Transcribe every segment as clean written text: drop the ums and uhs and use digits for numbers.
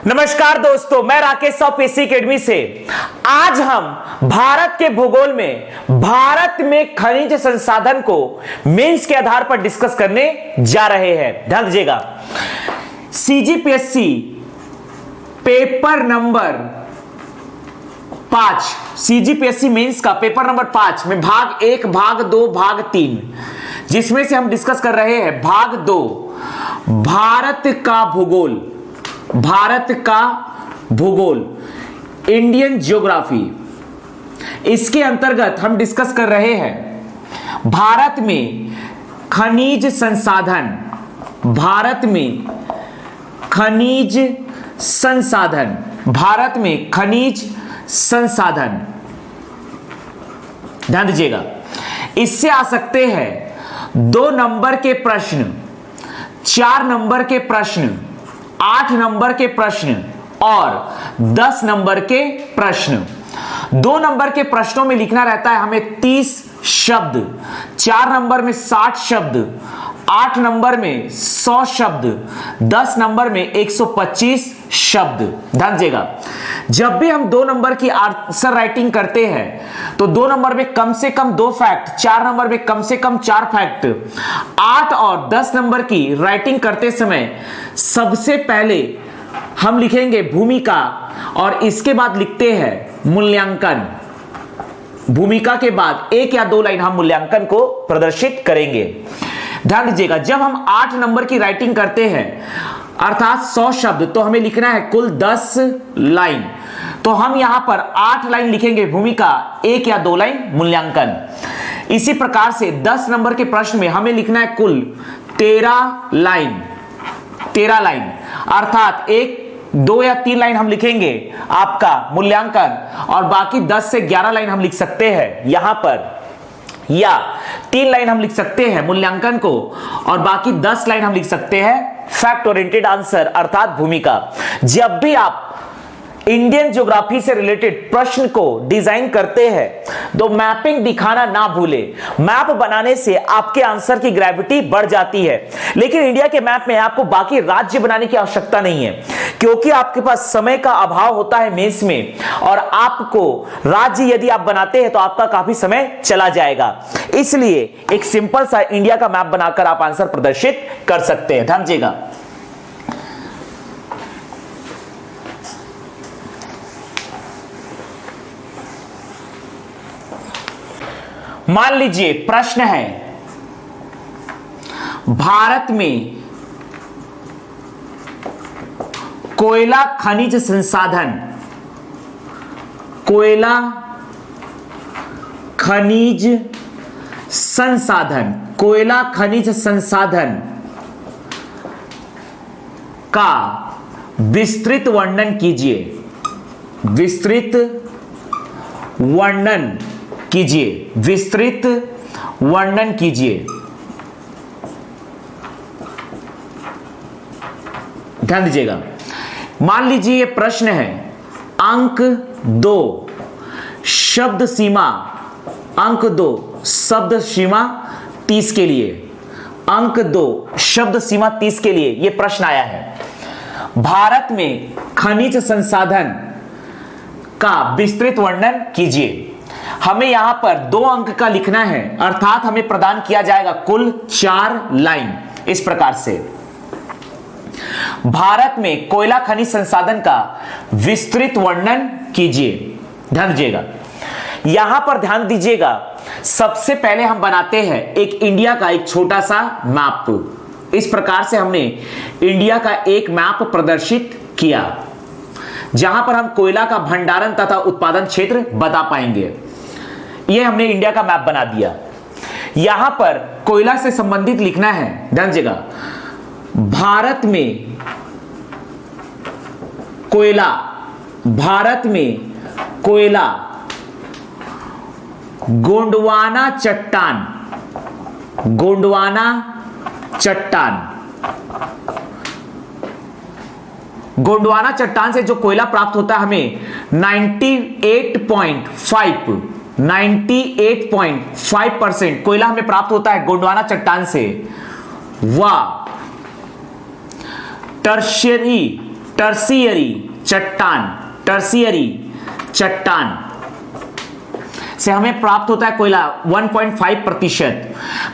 नमस्कार दोस्तों, मैं राकेश ऑफ एसी एकेडमी से। आज हम भारत के भूगोल में भारत में खनिज संसाधन को मेंस के आधार पर डिस्कस करने जा रहे हैं। ध्यान दीजिएगा, CGPSC paper number 5, CGPSC mains का पेपर नंबर 5 में भाग 1, भाग 2, भाग 3, जिसमें से हम डिस्कस कर रहे हैं भाग 2, भारत का भूगोल। भारत का भूगोल, इंडियन ज्योग्राफी। इसके अंतर्गत हम डिस्कस कर रहे हैं भारत में खनिज संसाधन। भारत में खनिज संसाधन, भारत में खनिज संसाधन। ध्यान दीजिएगा, इससे आ सकते हैं 2 नंबर के प्रश्न, 4 नंबर के प्रश्न, 8 नंबर के प्रश्न और 10 नंबर के प्रश्न। 2 नंबर के प्रश्नों में लिखना रहता है हमें 30 शब्द, 4 नंबर में 60 शब्द, 8 नंबर में 100 शब्द, 10 नंबर में 125 शब्द। ध्यान दीजिएगा, जब भी हम 2 नंबर की आंसर राइटिंग करते हैं तो 2 नंबर में कम से कम 2 फैक्ट, 4 नंबर में कम से कम 4 फैक्ट, 8 और 10 नंबर की राइटिंग करते समय सबसे पहले हम लिखेंगे भूमिका और इसके बाद लिखते हैं मूल्यांकन। भूमिका के बाद 1 या 2 लाइन हम मूल्यांकन को प्रदर्शित करेंगे। ध्यान दीजिएगा, जब हम 8 नंबर की राइटिंग करते हैं अर्थात 100 शब्द, तो हमें लिखना है कुल 10 लाइन। तो हम यहां पर 8 लाइन लिखेंगे भूमिका, 1 या 2 लाइन मूल्यांकन। इसी प्रकार से 10 नंबर के प्रश्न में हमें लिखना है कुल 13 लाइन। 13 लाइन अर्थात 1, 2 या 3 लाइन हम लिखेंगे आपका मूल्यांकन और बाकी 10 से 11 लाइन हम लिख सकते हैं यहां पर, या 3 लाइन हम लिख सकते हैं मूल्यांकन को और बाकी 10 लाइन हम लिख सकते हैं फैक्ट ओरिएंटेड आंसर अर्थात भूमिका। जब भी आप इंडियन ज्योग्राफी से रिलेटेड प्रश्न को डिजाइन करते हैं तो मैपिंग दिखाना ना भूलें। मैप बनाने से आपके आंसर की ग्रेविटी बढ़ जाती है, लेकिन इंडिया के मैप में आपको बाकी राज्य बनाने की आवश्यकता नहीं है, क्योंकि आपके पास समय का अभाव होता है मेंस में, और आपको राज्य यदि आप बनाते हैं तो आपका काफी समय चला जाएगा। इसलिए एक सिंपल सा इंडिया का मैप बनाकर आप आंसर प्रदर्शित कर सकते हैं। ध्यान दीजिएगा, मान लीजिए प्रश्न है भारत में कोयला खनिज संसाधन, कोयला खनिज संसाधन, कोयला खनिज संसाधन का विस्तृत वर्णन कीजिए। विस्तृत वर्णन कीजिए, विस्तृत वर्णन कीजिए। ध्यान दीजिएगा, मान लीजिए ये प्रश्न है अंक 2 शब्द सीमा, अंक 2 शब्द सीमा 30 के लिए, अंक 2 शब्द सीमा 30 के लिए यह प्रश्न आया है। भारत में खनिज संसाधन का विस्तृत वर्णन कीजिए। हमें यहां पर 2 अंक का लिखना है अर्थात हमें प्रदान किया जाएगा कुल 4 लाइन। इस प्रकार से भारत में कोयला खनिज संसाधन का विस्तृत वर्णन कीजिए। ध्यान दीजिएगा, यहां पर ध्यान दीजिएगा, सबसे पहले हम बनाते हैं एक इंडिया का एक छोटा सा मैप। इस प्रकार से हमने इंडिया का एक मैप प्रदर्शित किया जहां पर हम कोयला का भंडारण तथा उत्पादन क्षेत्र बता पाएंगे। यह हमने इंडिया का मैप बना दिया। यहां पर कोयला से संबंधित लिखना है। ध्यान दीजिएगा, भारत में कोयला, भारत में कोयला गोंडवाना चट्टान, गोंडवाना चट्टान, गोंडवाना चट्टान से जो कोयला प्राप्त होता है हमें 98.5% कोयला हमें प्राप्त होता है गोंडवाना चट्टान से। वह टर्शियरी टर्सियरी चट्टान, टर्सियरी चट्टान से हमें प्राप्त होता है कोयला 1.5%।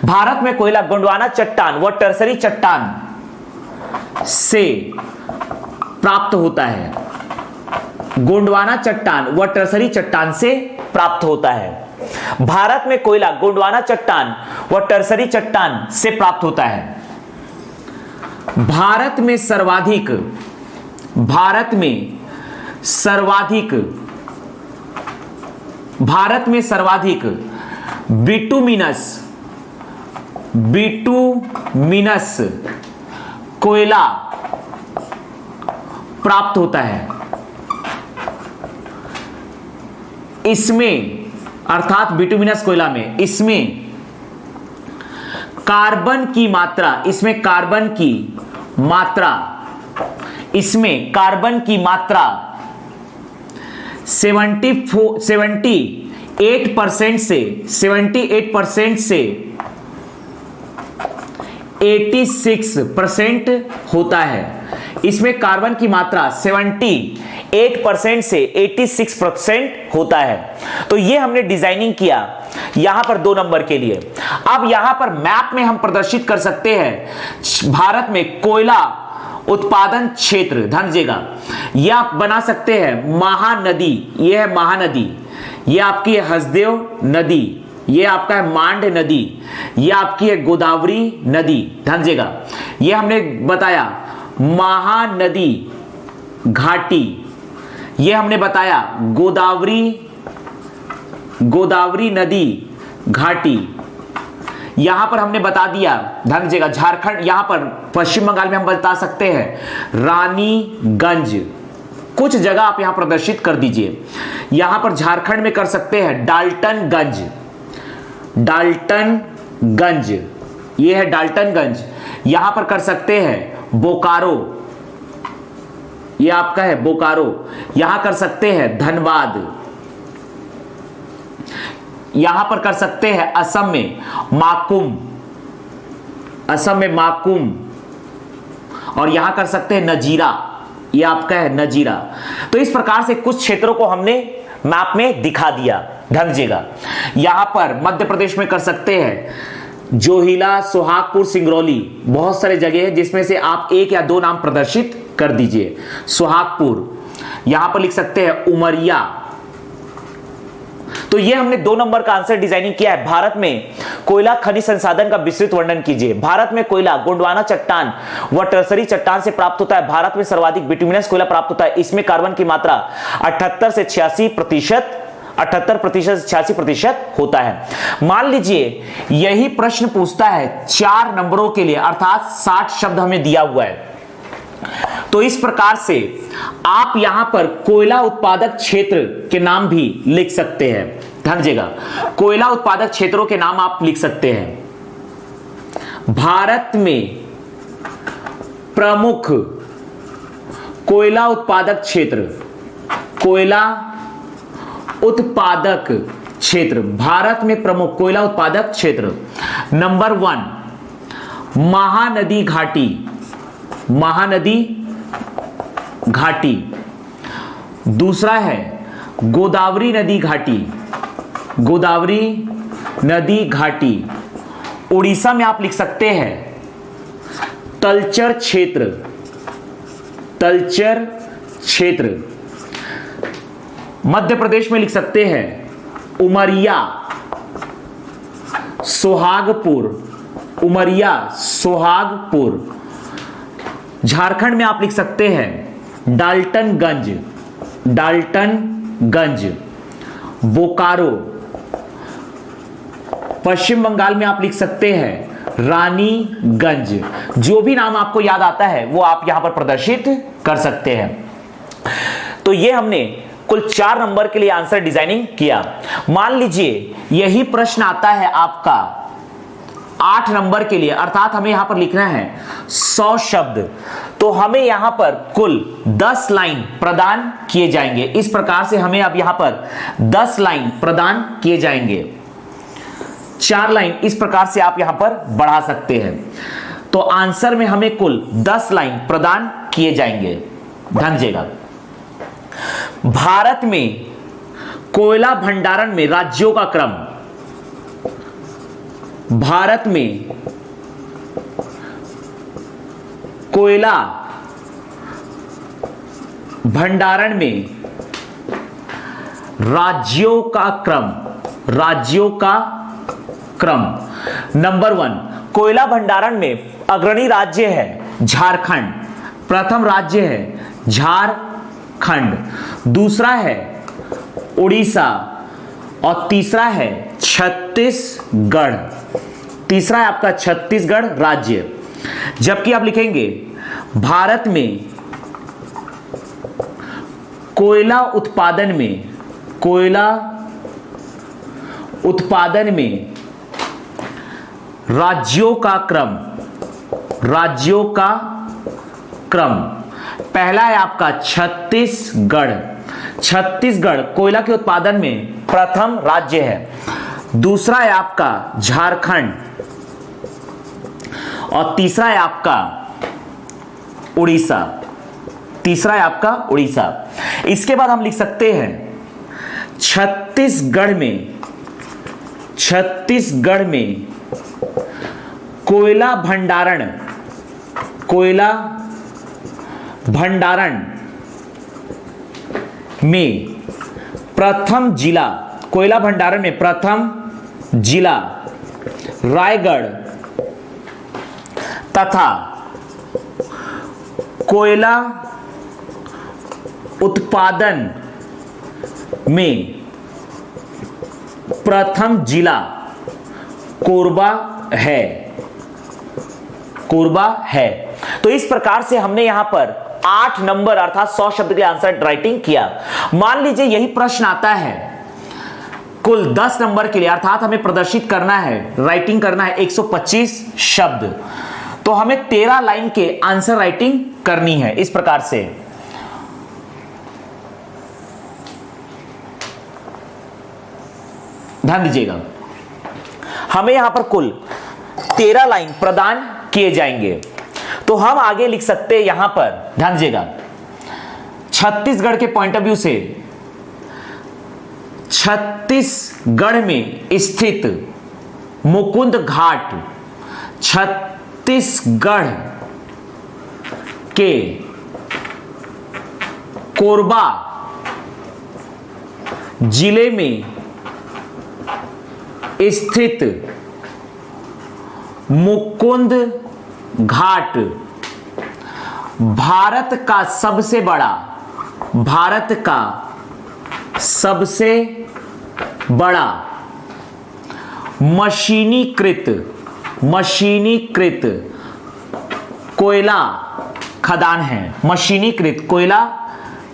भारत में कोयला गोंडवाना चट्टान व टर्सरी चट्टान से प्राप्त होता है, गोंडवाना चट्टान व टर्सरी चट्टान से प्राप्त होता है। भारत में कोयला गोंडवाना चट्टान व टर्सरी चट्टान से प्राप्त होता है। भारत में सर्वाधिक बिटुमिनस कोयला प्राप्त होता है। इसमें अर्थात बिटुमिनस कोयला में इसमें कार्बन की मात्रा 78% से 86% होता है। इसमें कार्बन की मात्रा 78% से 86% होता है। तो ये हमने डिजाइनिंग किया यहां पर 2 नंबर के लिए। अब यहां पर मैप में हम प्रदर्शित कर सकते हैं भारत में कोयला उत्पादन क्षेत्र, ध्यान दीजिएगा। यह आप बना सकते हैं महानदी, यह है महानदी, यह आपकी है हसदेव नदी, यह आपका है मांड नदी, यह आपकी है गोदावरी नदी, ध्यान दीजिएगा। यह हमने बताया महानदी घाटी, यह हमने बताया गोदावरी नदी घाटी। यहां पर हमने बता दिया, ध्यान दीजिएगा, झारखंड, यहां पर पश्चिम बंगाल में हम बता सकते हैं रानीगंज, कुछ जगह आप यहां प्रदर्शित कर दीजिए। यहां पर झारखंड में कर सकते हैं डाल्टनगंज, यह है डाल्टनगंज। यहां पर कर सकते हैं बोकारो, यह आपका है बोकारो। यहां कर सकते हैं धनबाद, यहां पर कर सकते हैं असम में माकुम, और यहां कर सकते हैं नजीरा, यह आपका है नजीरा। तो इस प्रकार से कुछ क्षेत्रों को हमने मैप में दिखा दिया, ध्यान दीजिएगा। यहां पर मध्य प्रदेश में कर सकते हैं जोहिला, सोहागपुर, सिंगरौली, बहुत सारे जगह है जिसमें से आप 1 या 2 नाम प्रदर्शित कर दीजिए। सोहागपुर, यहां पर लिख सकते हैं उमरिया। तो ये हमने 2 नंबर का आंसर डिजाइनिंग किया है। भारत में कोयला खनिज संसाधन का विस्तृत वर्णन कीजिए। भारत में कोयला गोंडवाना चट्टान व टर्सरी चट्टान से प्राप्त होता है। भारत में सर्वाधिक बिटुमिनस कोयला प्राप्त होता है। इसमें कार्बन की मात्रा 78 से 86% होता है। मान लीजिए यही प्रश्न पूछता है 4 नंबरों के लिए, अर्थात 60 शब्द हमें दिया हुआ है। तो इस प्रकार से आप यहां पर कोयला उत्पादक क्षेत्र के नाम भी लिख सकते हैं, ध्यान दीजिएगा। कोयला उत्पादक क्षेत्रों के नाम आप लिख सकते हैं। भारत में प्रमुख कोयला उत्पादक क्षेत्र, भारत में प्रमुख कोयला उत्पादक क्षेत्र। नंबर 1 महानदी घाटी। दूसरा है गोदावरी नदी घाटी। उड़ीसा में आप लिख सकते हैं तलचर क्षेत्र। मध्य प्रदेश में लिख सकते हैं उमरिया सोहागपुर। झारखंड में आप लिख सकते हैं डाल्टनगंज, बोकारो। पश्चिम बंगाल में आप लिख सकते हैं रानीगंज। जो भी नाम आपको याद आता है वो आप यहां पर प्रदर्शित कर सकते हैं। तो ये हमने कुल 4 नंबर के लिए आंसर डिजाइनिंग किया। मान लीजिए यही प्रश्न आता है आपका 8 नंबर के लिए, अर्थात हमें यहां पर लिखना है 100 शब्द। तो हमें यहां पर कुल 10 लाइन प्रदान किए जाएंगे। इस प्रकार से हमें अब यहां पर 10 लाइन प्रदान किए जाएंगे। 4 लाइन इस प्रकार से आप यहां पर बढ़ा सकते हैं। तो आंसर में हमें कुल 10 लाइन प्रदान किए जाएंगे। ध्यान दीजिएगा, भारत में कोयला भंडारण में राज्यों का क्रम, भारत में कोयला भंडारण में राज्यों का क्रम, राज्यों का क्रम। नंबर 1, कोयला भंडारण में अग्रणी राज्य है झारखंड, प्रथम राज्य है झारखंड, दूसरा है उड़ीसा और तीसरा है छत्तीसगढ़, तीसरा है आपका छत्तीसगढ़ राज्य। जबकि आप लिखेंगे भारत में कोयला उत्पादन में, कोयला उत्पादन में राज्यों का क्रम, राज्यों का क्रम, पहला है आपका छत्तीसगढ़, छत्तीसगढ़ कोयला के उत्पादन में प्रथम राज्य है, दूसरा है आपका झारखंड और तीसरा है आपका उड़ीसा, तीसरा है आपका उड़ीसा। इसके बाद हम लिख सकते हैं छत्तीसगढ़ में, छत्तीसगढ़ में कोयला भंडारण, कोयला भंडारण में प्रथम जिला, कोयला भंडारण में प्रथम जिला रायगढ़ तथा कोयला उत्पादन में प्रथम जिला कोरबा है, कोरबा है। तो इस प्रकार से हमने यहां पर 8 नंबर अर्थात 100 शब्द के आंसर राइटिंग किया। मान लीजिए यही प्रश्न आता है कुल 10 नंबर के लिए, अर्थात हमें प्रदर्शित करना है, राइटिंग करना है 125 शब्द, तो हमें 13 लाइन के आंसर राइटिंग करनी है इस प्रकार से। ध्यान दीजिएगा, हमें यहां पर कुल 13 लाइन प्रदान किए जाएंगे। तो हम आगे लिख सकते हैं यहां पर, ध्यान दीजिएगा, छत्तीसगढ़ के पॉइंट ऑफ व्यू से छत्तीसगढ़ में स्थित मुकुंद घाट, छत्तीसगढ़ के कोरबा जिले में स्थित मुकुंद घाट भारत का सबसे बड़ा, भारत का सबसे बड़ा मशीनीकृत, मशीनीकृत कोयला खदान है, मशीनीकृत कोयला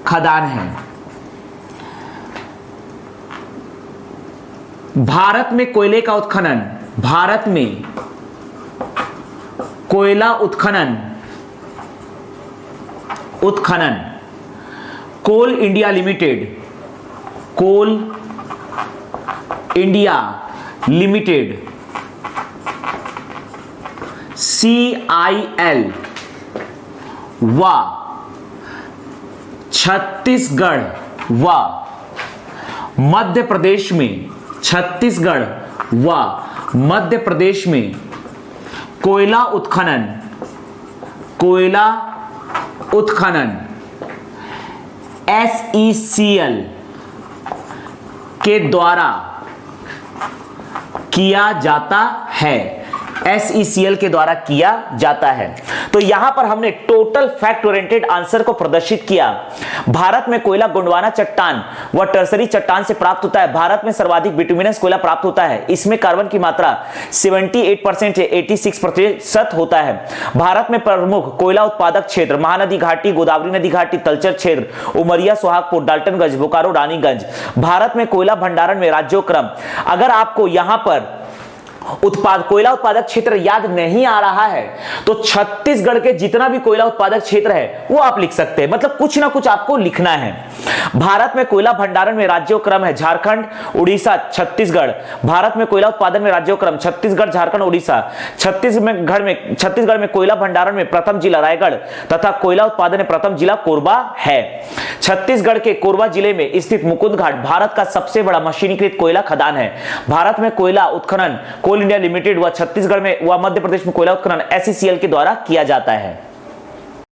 खदान है। भारत में कोयले का उत्खनन, भारत में कोयला उत्खनन, उत्खनन कोल इंडिया लिमिटेड, कोल इंडिया लिमिटेड CIL व छत्तीसगढ़ व मध्य प्रदेश में, छत्तीसगढ़ व मध्य प्रदेश में कोयला उत्खनन, कोयला उत्खनन SECL के द्वारा किया जाता है, SECL के द्वारा किया जाता है। तो यहां पर हमने टोटल फैक्ट ओरिएंटेड आंसर को प्रदर्शित किया। भारत में कोयला गोंडवाना चट्टान व टर्सरी चट्टान से प्राप्त होता है। भारत में सर्वाधिक बिटुमिनस कोयला प्राप्त होता है। इसमें कार्बन की मात्रा 78% से 86% होता है। भारत में प्रमुख कोयला उत्पादक क्षेत्र महानदी घाटी, गोदावरी नदी घाटी, तलचर क्षेत्र, उमरिया, सोहागपुर, डाल्टनगंज, बोकारो, रानीगंज। भारत में कोयला भंडारण में राज्यों क्रम, अगर आपको यहां पर कोयला उत्पादक क्षेत्र याद नहीं आ रहा है तो छत्तीसगढ़ के जितना भी कोयला उत्पादक क्षेत्र है वो आप लिख सकते हैं, मतलब कुछ ना कुछ आपको लिखना है। भारत में कोयला भंडारण में राज्यों क्रम है झारखंड, उड़ीसा, छत्तीसगढ़। भारत में कोयला उत्पादन में राज्यों क्रम छत्तीसगढ़, झारखंड, उड़ीसा। छत्तीसगढ़ में कोयला भंडारण में प्रथम जिला रायगढ़ तथा कोयला उत्पादन में प्रथम जिला कोरबा है। छत्तीसगढ़ के कोरबा जिले में स्थित मुकुंद घाट भारत का सबसे बड़ा मशीनीकृत कोयला खदान है। भारत में कोयला उत्खनन कोल इंडिया लिमिटेड व छत्तीसगढ़ में व मध्य प्रदेश में कोयला उत्खनन SCCL के द्वारा किया जाता है।